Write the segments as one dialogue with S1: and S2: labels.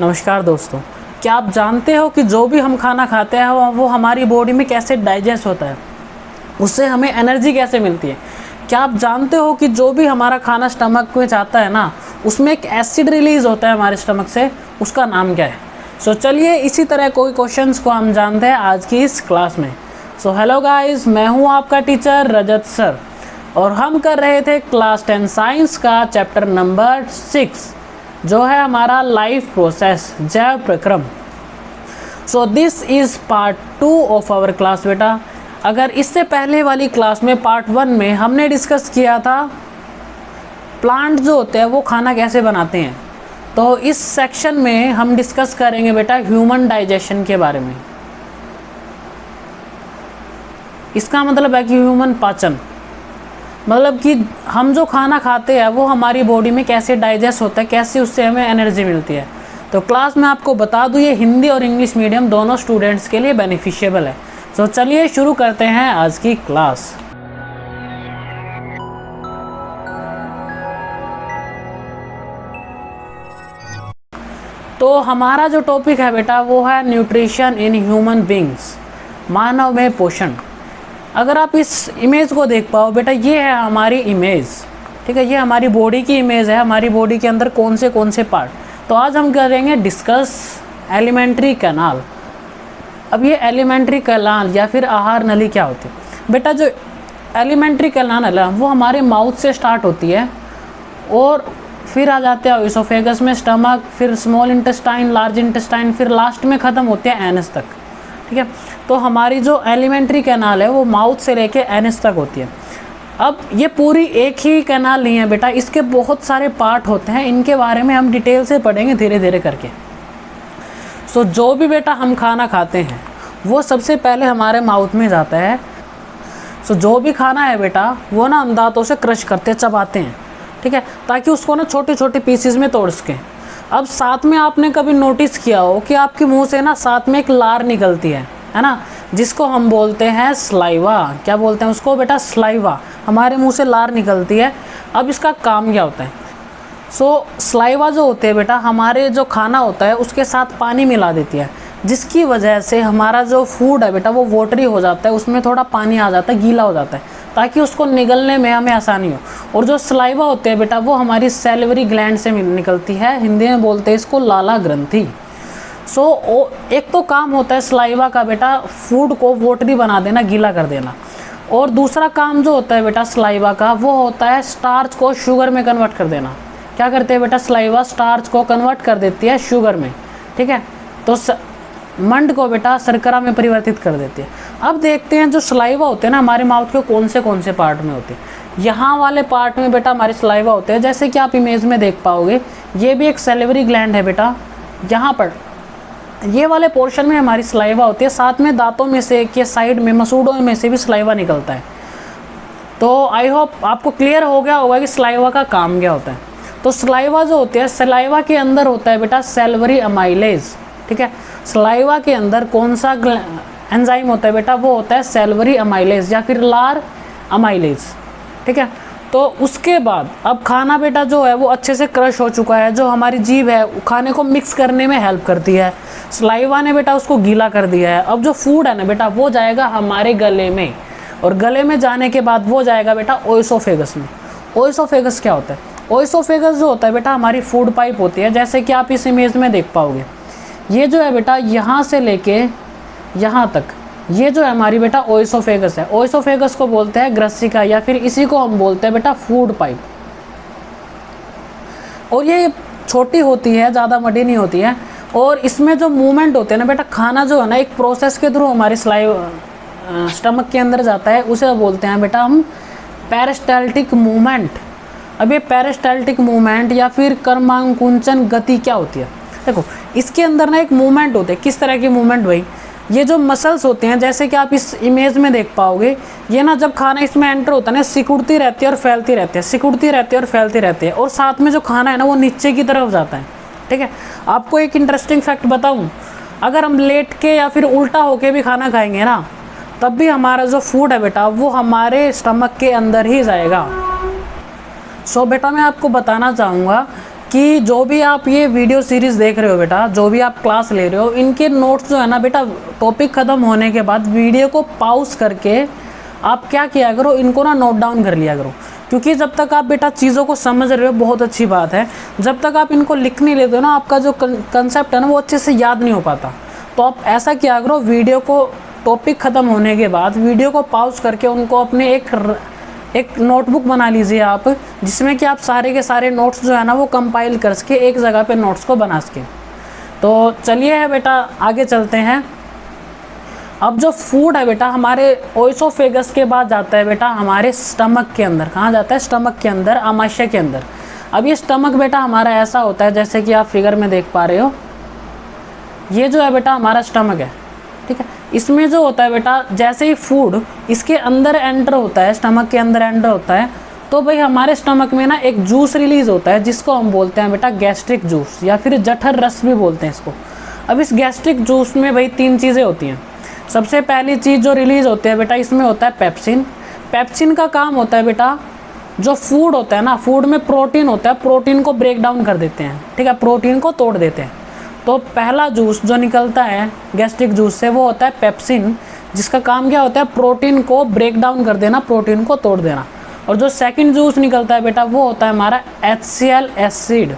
S1: नमस्कार दोस्तों, क्या आप जानते हो कि जो भी हम खाना खाते हैं वो हमारी बॉडी में कैसे डाइजेस्ट होता है, उससे हमें एनर्जी कैसे मिलती है। क्या आप जानते हो कि जो भी हमारा खाना स्टमक में जाता है ना, उसमें एक एसिड रिलीज़ होता है हमारे स्टमक से, उसका नाम क्या है। सो चलिए इसी तरह कोई क्वेश्चंस को हम जानते हैं आज की इस क्लास में। सो हेलो गाइस, मैं हूँ आपका टीचर रजत सर और हम कर रहे थे क्लास 10 साइंस का चैप्टर नंबर 6 जो है हमारा लाइफ प्रोसेस, जैव प्रक्रम। So this is part 2 of our class बेटा। अगर इससे पहले वाली क्लास में पार्ट 1 में हमने डिस्कस किया था प्लांट जो होते हैं वो खाना कैसे बनाते हैं, तो इस सेक्शन में हम डिस्कस करेंगे बेटा ह्यूमन डाइजेशन के बारे में। इसका मतलब है कि ह्यूमन पाचन, मतलब कि हम जो खाना खाते हैं वो हमारी बॉडी में कैसे डाइजेस्ट होता है, कैसे उससे हमें एनर्जी मिलती है। तो क्लास में आपको बता दूँ ये हिंदी और इंग्लिश मीडियम दोनों स्टूडेंट्स के लिए बेनिफिशियबल है। तो चलिए शुरू करते हैं आज की क्लास। तो हमारा जो टॉपिक है बेटा वो है न्यूट्रिशन इन ह्यूमन बींग्स, मानव में पोषण। अगर आप इस इमेज को देख पाओ बेटा, ये है हमारी इमेज, ठीक है। ये हमारी बॉडी की इमेज है, हमारी बॉडी के अंदर कौन से पार्ट। तो आज हम करेंगे डिस्कस एलिमेंट्री कैनाल। अब ये एलिमेंट्री कैनाल या फिर आहार नली क्या होती है बेटा। जो एलिमेंट्री कैनाल है वो हमारे माउथ से स्टार्ट होती है और फिर आ जाते हैं इसोफेगस में, स्टमक, फिर स्मॉल इंटेस्टाइन, लार्ज इंटेस्टाइन, फिर लास्ट में ख़त्म होते हैं एनस तक, ठीक है। तो हमारी जो एलिमेंट्री कैनाल है वो माउथ से लेके एनस तक होती है। अब ये पूरी एक ही कैनाल नहीं है बेटा, इसके बहुत सारे पार्ट होते हैं, इनके बारे में हम डिटेल से पढ़ेंगे धीरे धीरे करके। सो जो भी बेटा हम खाना खाते हैं वो सबसे पहले हमारे माउथ में जाता है। सो जो भी खाना है बेटा वो ना हम दांतों से क्रश करते चबाते हैं, ठीक है, ताकि उसको ना छोटे छोटे पीसेस में तोड़ सकें। अब साथ में आपने कभी नोटिस किया हो कि आपके मुंह से ना साथ में एक लार निकलती है ना, जिसको हम बोलते हैं स्लाइवा। क्या बोलते हैं उसको बेटा? स्लाइवा। हमारे मुंह से लार निकलती है। अब इसका काम क्या होता है? सो स्लाइवा जो होते हैं बेटा हमारे जो खाना होता है उसके साथ पानी मिला देती है, जिसकी वजह से हमारा जो फूड है बेटा वो वाटरी हो जाता है, उसमें थोड़ा पानी आ जाता है, गीला हो जाता है, ताकि उसको निगलने में हमें आसानी हो। और जो स्लाइवा होते हैं बेटा वो हमारी सैलिवरी ग्लैंड से निकलती है, हिंदी में बोलते हैं इसको लाला ग्रंथि। सो एक तो काम होता है स्लाइवा का बेटा फूड को वाटरी बना देना, गीला कर देना। और दूसरा काम जो होता है बेटा स्लाइवा का वो होता है स्टार्च को शुगर में कन्वर्ट कर देना। क्या करते हैं बेटा? स्लाइवा स्टार्च को कन्वर्ट कर देती है शुगर में, ठीक है। तो मंड को बेटा शर्करा में परिवर्तित कर देती है। अब देखते हैं जो स्लाइवा होते हैं ना हमारे माउथ के कौन से पार्ट में होते हैं। यहाँ वाले पार्ट में बेटा हमारे स्लाइवा होते हैं, जैसे कि आप इमेज में देख पाओगे। ये भी एक सैलिवरी ग्लैंड है बेटा, यहाँ पर ये वाले पोर्शन में हमारी स्लाइवा होती है। साथ में दांतों में से के साइड में मसूड़ों में से भी स्लाइवा निकलता है। तो आई होप आपको क्लियर हो गया होगा कि स्लाइवा का काम क्या होता है। तो स्लाइवा जो होती है, स्लाइवा के अंदर होता है बेटा सैलिवरी अमाइलेज, ठीक है। स्लाइवा के अंदर कौन सा एंजाइम होता है बेटा? वो होता है सैलिवरी अमाइलेज या फिर लार अमाइलेज, ठीक है। तो उसके बाद अब खाना बेटा जो है वो अच्छे से क्रश हो चुका है। जो हमारी जीभ है खाने को मिक्स करने में हेल्प करती है, स्लाइवा ने बेटा उसको गीला कर दिया है। अब जो फूड है ना बेटा वो जाएगा हमारे गले में, और गले में जाने के बाद वो जाएगा बेटा ओएसोफेगस में। ओएसोफेगस क्या होता है? ओएसोफेगस जो होता है बेटा हमारी फूड पाइप होती है, जैसे कि आप इस इमेज में देख पाओगे। ये जो है बेटा यहाँ से लेके यहाँ तक ये जो है हमारी बेटा ओएसोफेगस है। ओएसोफेगस को बोलते हैं ग्रसिका या फिर इसी को हम बोलते हैं बेटा फूड पाइप। और ये छोटी होती है, ज़्यादा बड़ी नहीं होती है। और इसमें जो मूवमेंट होते हैं ना बेटा, खाना जो है ना एक प्रोसेस के थ्रू हमारे स्टमक के अंदर जाता है, उसे बोलते हैं बेटा हम पेरिस्टाल्टिक मूवमेंट। अब ये पेरिस्टाल्टिक मूवमेंट या फिर कर्मांकुंचन गति क्या होती है? देखो इसके अंदर ना एक मूवमेंट होते हैं। किस तरह की मूवमेंट भाई? ये जो मसल्स होते हैं, जैसे कि आप इस इमेज में देख पाओगे, ये ना जब खाना इसमें एंटर होता है ना सिकुड़ती रहती है और फैलती रहती है, सिकुड़ती रहती है और फैलती रहती है। और साथ में जो खाना है ना वो नीचे की तरफ जाता है, ठीक है। आपको एक इंटरेस्टिंग फैक्ट बताऊं, अगर हम लेट के या फिर उल्टा होके भी खाना खाएंगे ना, तब भी हमारा जो फूड है बेटा वो हमारे स्टमक के अंदर ही जाएगा। सो बेटा मैं आपको बताना चाहूँगा कि जो भी आप ये वीडियो सीरीज़ देख रहे हो बेटा, जो भी आप क्लास ले रहे हो, इनके नोट्स जो है ना बेटा, टॉपिक ख़त्म होने के बाद वीडियो को पॉज करके आप क्या किया करो, इनको ना नोट डाउन कर लिया करो। क्योंकि जब तक आप बेटा चीज़ों को समझ रहे हो बहुत अच्छी बात है, जब तक आप इनको लिख नहीं लेते हो ना, आपका जो कंसेप्ट है ना वो अच्छे से याद नहीं हो पाता। तो आप ऐसा किया करो, वीडियो को टॉपिक ख़त्म होने के बाद वीडियो को पॉज करके उनको अपने एक नोटबुक बना लीजिए आप, जिसमें कि आप सारे के सारे नोट्स जो है ना वो कंपाइल कर सके, एक जगह पे नोट्स को बना सके। तो चलिए है बेटा आगे चलते हैं। अब जो फूड है बेटा हमारे ओइसोफेगस के बाद जाता है बेटा हमारे स्टमक के अंदर। कहाँ जाता है? स्टमक के अंदर, आमाशय के अंदर। अब ये स्टमक बेटा हमारा ऐसा होता है, जैसे कि आप फिगर में देख पा रहे हो, ये जो है बेटा हमारा स्टमक है, ठीक है। इसमें जो होता है बेटा, जैसे ही फूड इसके अंदर एंटर होता है, स्टमक के अंदर एंटर होता है, तो भाई हमारे स्टमक में ना एक जूस रिलीज़ होता है, जिसको हम बोलते हैं बेटा गैस्ट्रिक जूस, या फिर जठर रस भी बोलते हैं इसको। अब इस गैस्ट्रिक जूस में भाई 3 चीज़ें होती हैं। सबसे पहली चीज़ जो रिलीज़ होती है बेटा, इसमें होता है पेप्सिन। पेप्सिन का काम होता है बेटा, जो फूड होता है ना, फूड में प्रोटीन होता है, प्रोटीन को ब्रेक डाउन कर देते हैं, ठीक है, प्रोटीन को तोड़ देते हैं। तो पहला जूस जो निकलता है गैस्ट्रिक जूस से वो होता है पेप्सिन, जिसका काम क्या होता है? प्रोटीन को ब्रेक डाउन कर देना, प्रोटीन को तोड़ देना। और जो सेकंड जूस निकलता है बेटा वो होता है हमारा HCl एसिड,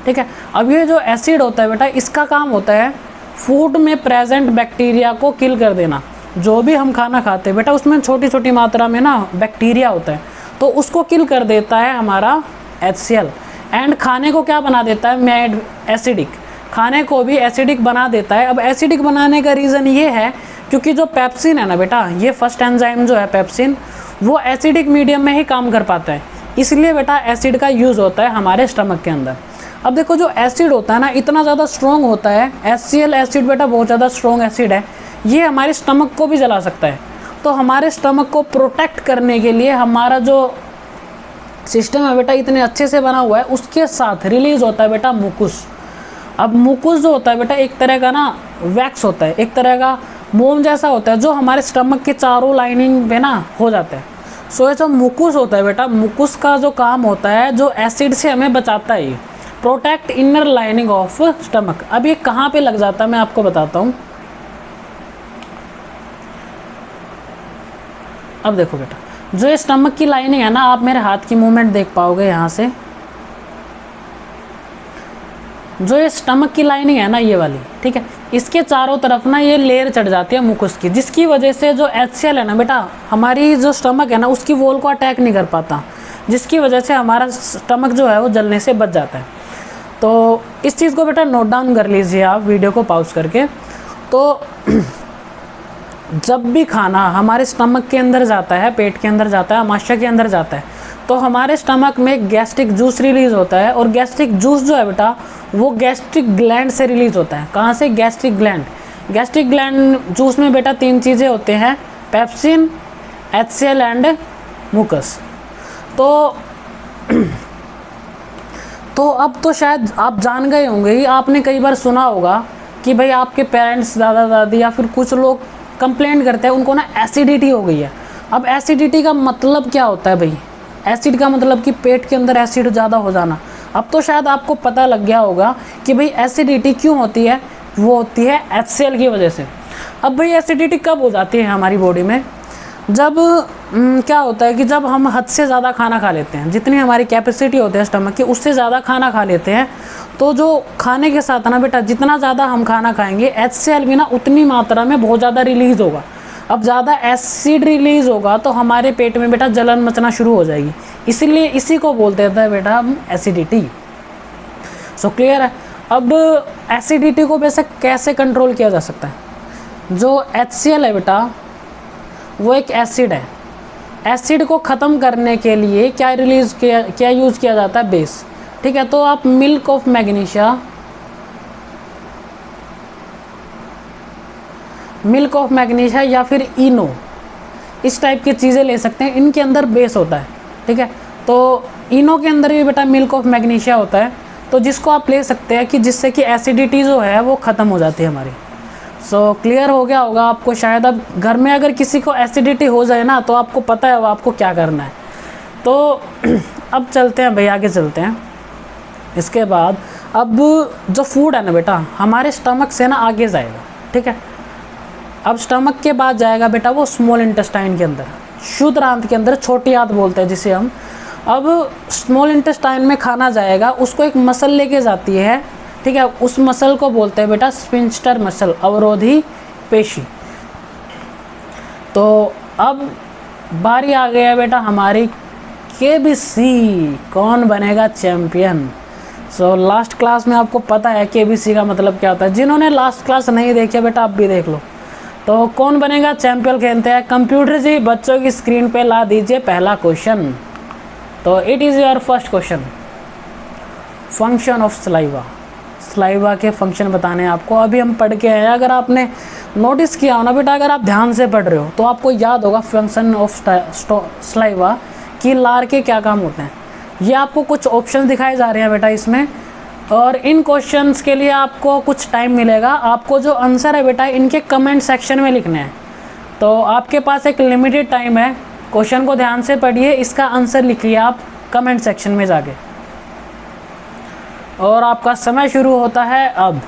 S1: ठीक है। अब ये जो एसिड होता है बेटा, इसका काम होता है फूड में प्रेजेंट बैक्टीरिया को किल कर देना। जो भी हम खाना खाते हैं बेटा उसमें छोटी छोटी मात्रा में ना बैक्टीरिया होता है, तो उसको किल कर देता है हमारा HCl। एंड खाने को क्या बना देता है? मेड एसिडिक, खाने को भी एसिडिक बना देता है। अब एसिडिक बनाने का रीज़न ये है क्योंकि जो पेप्सिन है ना बेटा, ये फर्स्ट एंजाइम जो है पेप्सिन, वो एसिडिक मीडियम में ही काम कर पाता है, इसलिए बेटा एसिड का यूज़ होता है हमारे स्टमक के अंदर। अब देखो जो एसिड होता है ना इतना ज़्यादा स्ट्रॉन्ग होता है, HCl एसिड बेटा बहुत ज़्यादा स्ट्रॉन्ग एसिड है, ये हमारे स्टमक को भी जला सकता है। तो हमारे स्टमक को प्रोटेक्ट करने के लिए हमारा जो सिस्टम है बेटा इतने अच्छे से बना हुआ है, उसके साथ रिलीज़ होता है बेटा मुकुस। अब मुकुस जो होता है बेटा एक तरह का ना वैक्स होता है, एक तरह का मोम जैसा होता है, जो हमारे स्टमक के चारों लाइनिंग पे ना हो जाता है। सो ये जो मुकुस होता है बेटा, मुकुस का जो काम होता है, जो एसिड से हमें बचाता है, ये protect inner lining of stomach. अब ये कहाँ पे लग जाता है मैं आपको बताता हूँ। अब देखो बेटा, जो ये स्टमक की लाइनिंग है ना, आप मेरे हाथ की मूवमेंट देख पाओगे यहाँ से, जो ये स्टमक की लाइनिंग है ना ये वाली, ठीक है, इसके चारों तरफ ना ये लेयर चढ़ जाती है मुकुस की, जिसकी वजह से जो HCl है ना बेटा, हमारी जो स्टमक है ना उसकी वॉल को अटैक नहीं कर पाता, जिसकी वजह से हमारा स्टमक जो है वो जलने से बच जाता है। तो इस चीज़ को बेटा नोट डाउन कर लीजिए आप वीडियो को पॉज करके। तो जब भी खाना हमारे स्टमक के अंदर जाता है, पेट के अंदर जाता है, आमाशय के अंदर जाता है, तो हमारे स्टमक में गैस्ट्रिक जूस रिलीज़ होता है। और गैस्ट्रिक जूस जो है बेटा वो गैस्ट्रिक ग्लैंड से रिलीज़ होता है। कहाँ से? Gastric gland. Gastric gland juice में बेटा 3 चीज़ें होते हैं, पेप्सिन, HCl एंड मुकस। तो अब तो शायद आप जान गए होंगे ही, आपने कई बार सुना होगा कि भाई आपके पेरेंट्स, दादा दादी या फिर कुछ लोग कंप्लेंट करते हैं उनको ना एसिडिटी हो गई है। अब एसिडिटी का मतलब क्या होता है भाई? एसिड का मतलब कि पेट के अंदर एसिड ज़्यादा हो जाना। अब तो शायद आपको पता लग गया होगा कि भाई एसिडिटी क्यों होती है, वो होती है HCl की वजह से। अब भाई एसिडिटी कब हो जाती है हमारी बॉडी में? जब क्या होता है कि जब हम हद से ज़्यादा खाना खा लेते हैं, जितनी हमारी कैपेसिटी होती है स्टमक की उससे ज़्यादा खाना खा लेते हैं, तो जो खाने के साथ ना बेटा जितना ज़्यादा हम खाना खाएंगे HCl भी ना उतनी मात्रा में बहुत ज़्यादा रिलीज़ होगा। अब ज़्यादा एसिड रिलीज़ होगा तो हमारे पेट में बेटा जलन मचना शुरू हो जाएगी, इसीलिए इसी को बोलते हैं बेटा हम एसिडिटी। सो क्लियर है? अब एसिडिटी को वैसे कैसे कंट्रोल किया जा सकता है? जो HCl है बेटा वो एक एसिड है, एसिड को ख़त्म करने के लिए क्या यूज़ किया जाता है? बेस, ठीक है। तो आप मिल्क ऑफ मैग्नीशिया या फिर इनो, इस टाइप की चीज़ें ले सकते हैं, इनके अंदर बेस होता है, ठीक है। तो इनो के अंदर भी बेटा मिल्क ऑफ मैग्नीशिया होता है, तो जिसको आप ले सकते हैं कि जिससे कि एसिडिटी जो है वो ख़त्म हो जाती है हमारी। सो क्लियर हो गया होगा आपको शायद। अब घर में अगर किसी को एसिडिटी हो जाए ना तो आपको पता है वो आपको क्या करना है। तो अब चलते हैं भाई, आगे चलते हैं। इसके बाद अब जो फूड है ना बेटा हमारे स्टमक से ना आगे जाएगा, ठीक है। अब स्टमक के बाद जाएगा बेटा वो स्मॉल इंटेस्टाइन के अंदर, शुद्ध आंत के अंदर, छोटी आंत बोलते हैं जिसे हम। अब स्मॉल इंटेस्टाइन में खाना जाएगा, उसको एक मसल लेके जाती है, ठीक है। उस मसल को बोलते हैं बेटा स्फिंक्टर मसल, अवरोधी पेशी। तो अब बारी आ गया है बेटा हमारी केबीसी, कौन बनेगा चैंपियन। सो लास्ट क्लास में आपको पता है केबीसी का मतलब क्या होता है, जिन्होंने लास्ट क्लास नहीं देखी बेटा आप भी देख लो। तो कौन बनेगा चैंपियन खेलते हैं। कंप्यूटर जी बच्चों की स्क्रीन पे ला दीजिए पहला क्वेश्चन। तो it is your first question, function of saliva. Saliva के फंक्शन बताने हैं आपको, अभी हम पढ़ के आए। अगर आपने नोटिस किया हो ना बेटा, अगर आप ध्यान से पढ़ रहे हो तो आपको याद होगा फंक्शन ऑफ सलाइवा कि लार के क्या काम होते हैं। ये आपको कुछ ऑप्शन दिखाए जा रहे हैं बेटा इसमें, और इन क्वेश्चंस के लिए आपको कुछ टाइम मिलेगा। आपको जो आंसर है बेटा इनके कमेंट सेक्शन में लिखने हैं। तो आपके पास एक लिमिटेड टाइम है, क्वेश्चन को ध्यान से पढ़िए, इसका आंसर लिखिए आप कमेंट सेक्शन में जाके, और आपका समय शुरू होता है अब।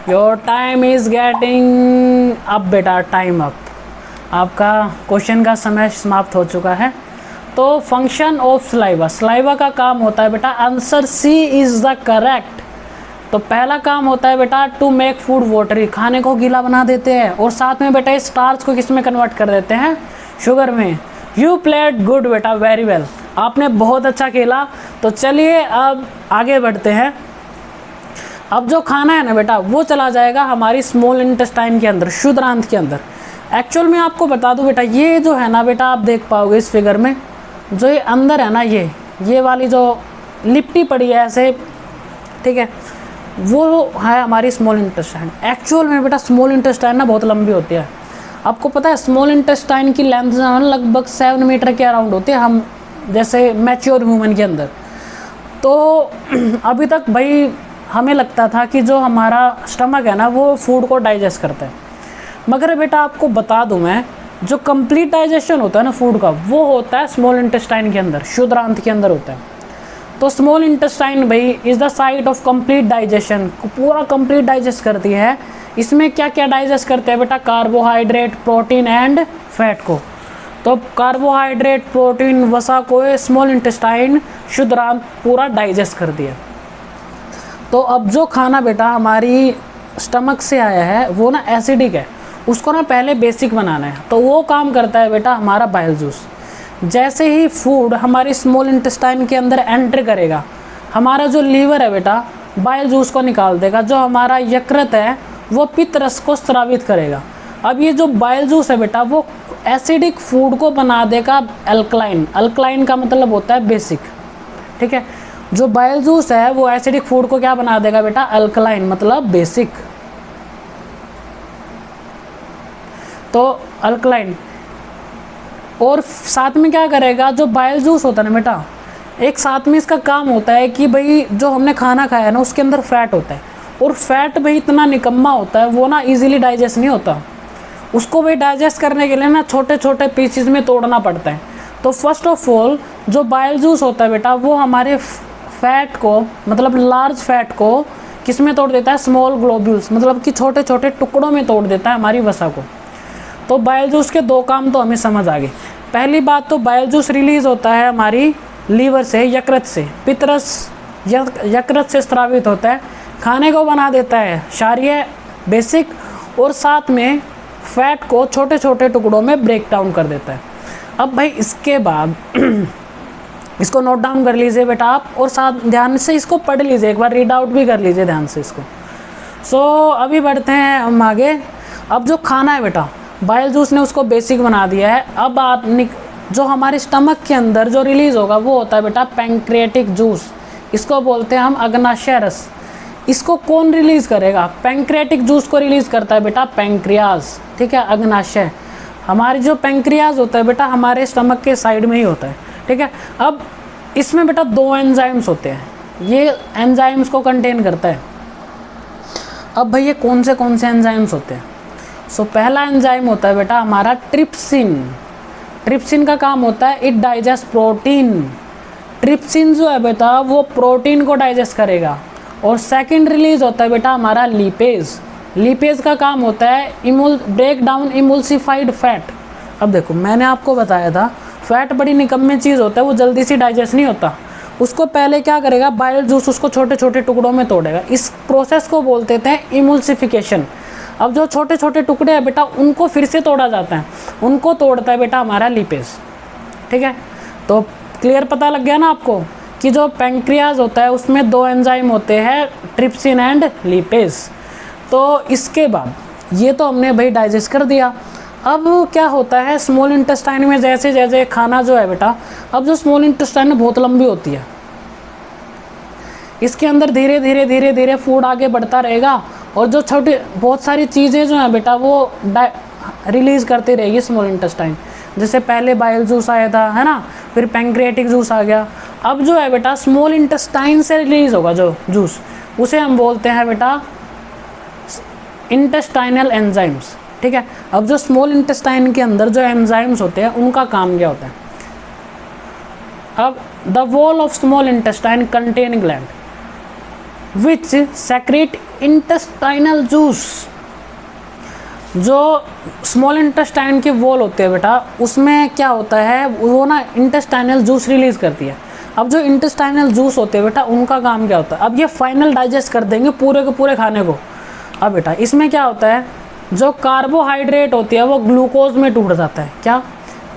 S1: Your time is getting up बेटा, टाइम अप। आपका क्वेश्चन का समय समाप्त हो चुका है। तो फंक्शन ऑफ सलाइवा, सलाइवा का काम होता है बेटा, answer C is the correct. तो पहला काम होता है बेटा टू मेक फूड वाटरी, खाने को गीला बना देते हैं, और साथ में बेटा स्टार्च को किस में कन्वर्ट कर देते हैं, शुगर में। यू प्लेड गुड बेटा, वेरी वेल, आपने बहुत अच्छा खेला। तो चलिए अब आगे बढ़ते हैं। अब जो खाना है ना बेटा वो चला जाएगा हमारी स्मॉल इंटेस्टाइन के अंदर, शुद्ध आंत के अंदर। एक्चुअल में आपको बता दूं बेटा, ये जो है ना बेटा आप देख पाओगे इस फिगर में, जो ये अंदर है ना, ये वाली जो लिपटी पड़ी है ऐसे, ठीक है, वो है हमारी स्मॉल इंटेस्टाइन। एक्चुअल में बेटा स्मॉल इंटेस्टाइन ना बहुत लंबी होती है। आपको पता है स्मॉल इंटेस्टाइन की लेंथ जो है लगभग 7 मीटर के अराउंड होती है, हम जैसे मैच्योर ह्यूमन के अंदर। तो अभी तक भाई हमें लगता था कि जो हमारा स्टमक है ना वो फूड को डाइजेस्ट करता है, मगर बेटा आपको बता दूं मैं, जो कंप्लीट डाइजेशन होता है ना फूड का, वो होता है स्मॉल इंटेस्टाइन के अंदर, शुद्ध आंत के अंदर होता है। तो स्मॉल इंटेस्टाइन भाई is the site of complete digestion, पूरा कंप्लीट डाइजेस्ट करती है। इसमें क्या क्या डाइजेस्ट करते हैं बेटा, कार्बोहाइड्रेट, प्रोटीन एंड फैट को। तो कार्बोहाइड्रेट, प्रोटीन, वसा को स्मॉल इंटेस्टाइन, शुद्ध आंत पूरा डाइजेस्ट करती है। तो अब जो खाना बेटा हमारी स्टमक से आया है वो ना एसिडिक है, उसको ना पहले बेसिक बनाना है। तो वो काम करता है बेटा हमारा बाइल जूस। जैसे ही फूड हमारी स्मॉल इंटेस्टाइन के अंदर एंटर करेगा, हमारा जो लीवर है बेटा बाइल जूस को निकाल देगा। जो हमारा यकृत है वो पित्त रस को स्रावित करेगा। अब ये जो बाइल जूस है बेटा वो एसिडिक फूड को बना देगा अल्कलाइन। अल्कलाइन का मतलब होता है बेसिक, ठीक है। जो बाइल जूस है वो एसिडिक फूड को क्या बना देगा बेटा, अल्कलाइन मतलब बेसिक। तो अल्कलाइन, और साथ में क्या करेगा, जो बाइल जूस होता है ना बेटा, एक साथ में इसका काम होता है कि भाई जो हमने खाना खाया है ना उसके अंदर फैट होता है, और फैट भाई इतना निकम्मा होता है वो ना इजीली डाइजेस्ट नहीं होता। उसको भाई डाइजेस्ट करने के लिए ना छोटे छोटे पीसेस में तोड़ना पड़ता है। तो फर्स्ट ऑफ ऑल जो बाइल जूस होता है बेटा वो हमारे फैट को, मतलब लार्ज फैट को किस में तोड़ देता है, स्मॉल ग्लोब्यूल्स, मतलब कि छोटे छोटे टुकड़ों में तोड़ देता है हमारी वसा को। तो बाइल जूस के दो काम तो हमें समझ आ गए। पहली बात तो बाइल जूस रिलीज होता है हमारी लीवर से, यकृत से, पित्तरस यकृत से स्रावित होता है, खाने को बना देता है क्षारीय बेसिक, और साथ में फैट को छोटे छोटे टुकड़ों में ब्रेक डाउन कर देता है। अब भाई इसके बाद इसको नोट डाउन कर लीजिए बेटा आप, और साथ ध्यान से इसको पढ़ लीजिए, एक बार रीड आउट भी कर लीजिए ध्यान से इसको। सो अभी बढ़ते हैं हम आगे। अब जो खाना है बेटा बाइल जूस ने उसको बेसिक बना दिया है। अब जो हमारे स्टमक के अंदर जो रिलीज़ होगा वो होता है बेटा पैंक्रियाटिक जूस, इसको बोलते हैं हम अग्नाशय रस। इसको कौन रिलीज़ करेगा, पैंक्रियाटिक जूस को रिलीज़ करता है बेटा पैंक्रियाज, ठीक है, अग्नाशय। हमारी जो पैंक्रियाज होता है बेटा हमारे स्टमक के साइड में ही होता है, ठीक है। अब इसमें बेटा 2 एंजाइम्स होते हैं, ये एंजाइम्स को कंटेन करता है। अब भैया कौन से एंजाइम्स होते हैं? सो पहला एंजाइम होता है बेटा हमारा ट्रिप्सिन। ट्रिप्सिन का काम होता है इट डाइजेस्ट प्रोटीन। ट्रिप्सिन जो है बेटा वो प्रोटीन को डाइजेस्ट करेगा। और सेकंड रिलीज होता है बेटा हमारा लिपेज। लिपेज का काम होता है ब्रेक डाउन इमल्सिफाइड फैट। अब देखो मैंने आपको बताया था फैट बड़ी निकम्मी चीज़ होता है, वो जल्दी से डाइजेस्ट नहीं होता। उसको पहले क्या करेगा, बाइल जूस उसको छोटे छोटे टुकड़ों में तोड़ेगा। इस प्रोसेस को बोलते हैं इमल्सिफिकेशन। अब जो छोटे छोटे टुकड़े हैं बेटा उनको फिर से तोड़ा जाता है, उनको तोड़ता है बेटा हमारा लिपेज। ठीक है, तो क्लियर पता लग गया ना आपको कि जो पैंक्रियाज होता है उसमें दो एंजाइम होते हैं, ट्रिप्सिन एंड लिपेज। तो इसके बाद ये तो हमने भाई डाइजेस्ट कर दिया। अब क्या होता है स्मॉल इंटेस्टाइन में, जैसे जैसे खाना जो है बेटा, अब जो स्मॉल इंटेस्टाइन बहुत लंबी होती है, इसके अंदर धीरे धीरे धीरे धीरे फूड आगे बढ़ता रहेगा और जो छोटी बहुत सारी चीज़ें जो हैं बेटा वो रिलीज़ करती रहेगी स्मॉल इंटेस्टाइन। जैसे पहले बाइल जूस आया था, है ना, फिर पैंक्रियाटिक जूस आ गया। अब जो है बेटा स्मॉल इंटेस्टाइन से रिलीज़ होगा जो जूस, उसे हम बोलते हैं बेटा इंटेस्टाइनल एंजाइम्स। ठीक है, अब जो स्मॉल इंटेस्टाइन के अंदर जो एंजाइम्स होते हैं उनका काम क्या होता है? अब the wall of small intestine contain gland which secrete intestinal juice. जो स्मॉल इंटेस्टाइन की वॉल होती है बेटा उसमें क्या होता है, वो ना इंटेस्टाइनल जूस रिलीज़ करती है। अब जो इंटेस्टाइनल जूस होते हैं बेटा उनका काम क्या होता है? अब ये फाइनल डाइजेस्ट कर देंगे पूरे के पूरे खाने को। अब बेटा इसमें क्या होता है, जो कार्बोहाइड्रेट होती है वो ग्लूकोज में टूट जाता है। क्या?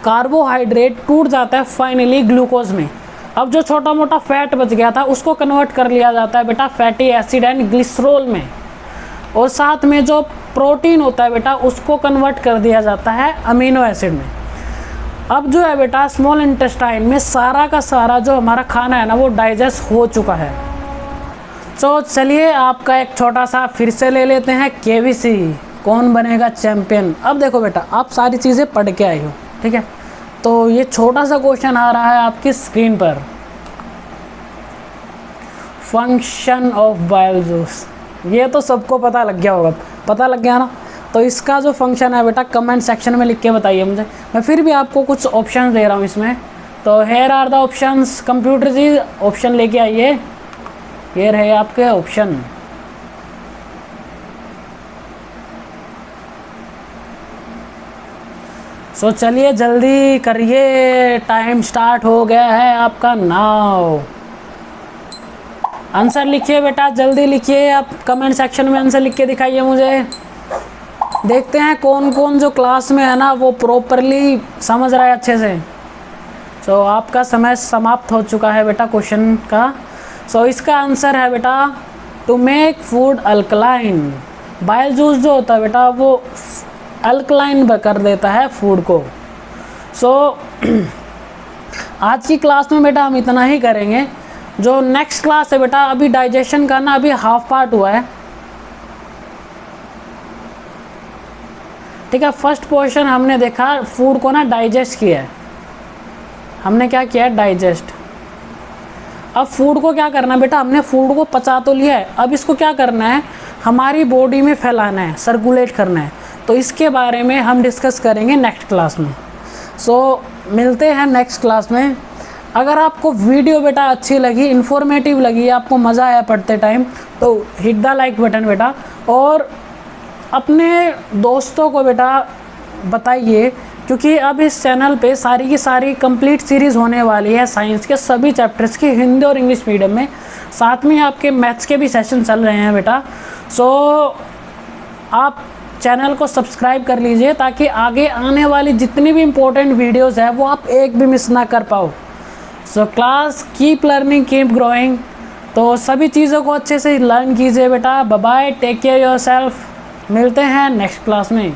S1: कार्बोहाइड्रेट टूट जाता है फाइनली ग्लूकोज में। अब जो छोटा मोटा फैट बच गया था उसको कन्वर्ट कर लिया जाता है बेटा फैटी एसिड एंड ग्लिसरॉल में। और साथ में जो प्रोटीन होता है बेटा उसको कन्वर्ट कर दिया जाता है अमीनो एसिड में। अब जो है बेटा स्मॉल इंटेस्टाइन में सारा का सारा जो हमारा खाना है ना वो डाइजेस्ट हो चुका है। तो चलिए आपका एक छोटा सा फिर से ले लेते हैं केबीसी, कौन बनेगा चैंपियन। अब देखो बेटा आप सारी चीज़ें पढ़ के आई हो, ठीक है, तो ये छोटा सा क्वेश्चन आ रहा है आपकी स्क्रीन पर। फंक्शन ऑफ बाइल जूस, ये तो सबको पता लग गया होगा, पता लग गया ना। तो इसका जो फंक्शन है बेटा कमेंट सेक्शन में लिख के बताइए मुझे। मैं फिर भी आपको कुछ ऑप्शन दे रहा हूँ इसमें। तो here are the options. Computer जी ऑप्शन लेके आइए, ये रहे आपके ऑप्शन। सो चलिए जल्दी करिए, टाइम स्टार्ट हो गया है आपका नाउ। आंसर लिखिए बेटा, जल्दी लिखिए। आप कमेंट सेक्शन में आंसर लिख के दिखाइए मुझे। देखते हैं कौन कौन जो क्लास में है ना वो प्रॉपरली समझ रहा है अच्छे से। सो आपका समय समाप्त हो चुका है बेटा क्वेश्चन का। सो इसका आंसर है बेटा to make food alkaline. Bile juice जो होता है बेटा वो अल्कलाइन कर देता है फूड को। सो आज की क्लास में बेटा हम इतना ही करेंगे। जो नेक्स्ट क्लास है बेटा अभी डाइजेशन का ना अभी हाफ पार्ट हुआ है, ठीक है। फर्स्ट पोर्शन हमने देखा फूड को ना डाइजेस्ट किया है, हमने क्या किया है डाइजेस्ट। अब फूड को क्या करना है बेटा, हमने फूड को पचा तो लिया है, अब इसको क्या करना है हमारी बॉडी में फैलाना है, सर्कुलेट करना है। तो इसके बारे में हम डिस्कस करेंगे नेक्स्ट क्लास में। सो मिलते हैं नेक्स्ट क्लास में। अगर आपको वीडियो बेटा अच्छी लगी, इन्फॉर्मेटिव लगी, आपको मज़ा आया पढ़ते टाइम, तो हिट द लाइक बटन बेटा। और अपने दोस्तों को बेटा बताइए, क्योंकि अब इस चैनल पे सारी की सारी कंप्लीट सीरीज़ होने वाली है साइंस के सभी चैप्टर्स की, हिंदी और इंग्लिश मीडियम में। साथ में आपके मैथ्स के भी सेशन चल रहे हैं बेटा। सो आप चैनल को सब्सक्राइब कर लीजिए ताकि आगे आने वाली जितनी भी इम्पोर्टेंट वीडियोस है वो आप एक भी मिस ना कर पाओ। So class keep learning keep growing. तो सभी चीज़ों को अच्छे से लर्न कीजिए बेटा। Bye bye, take care yourself. मिलते हैं नेक्स्ट क्लास में।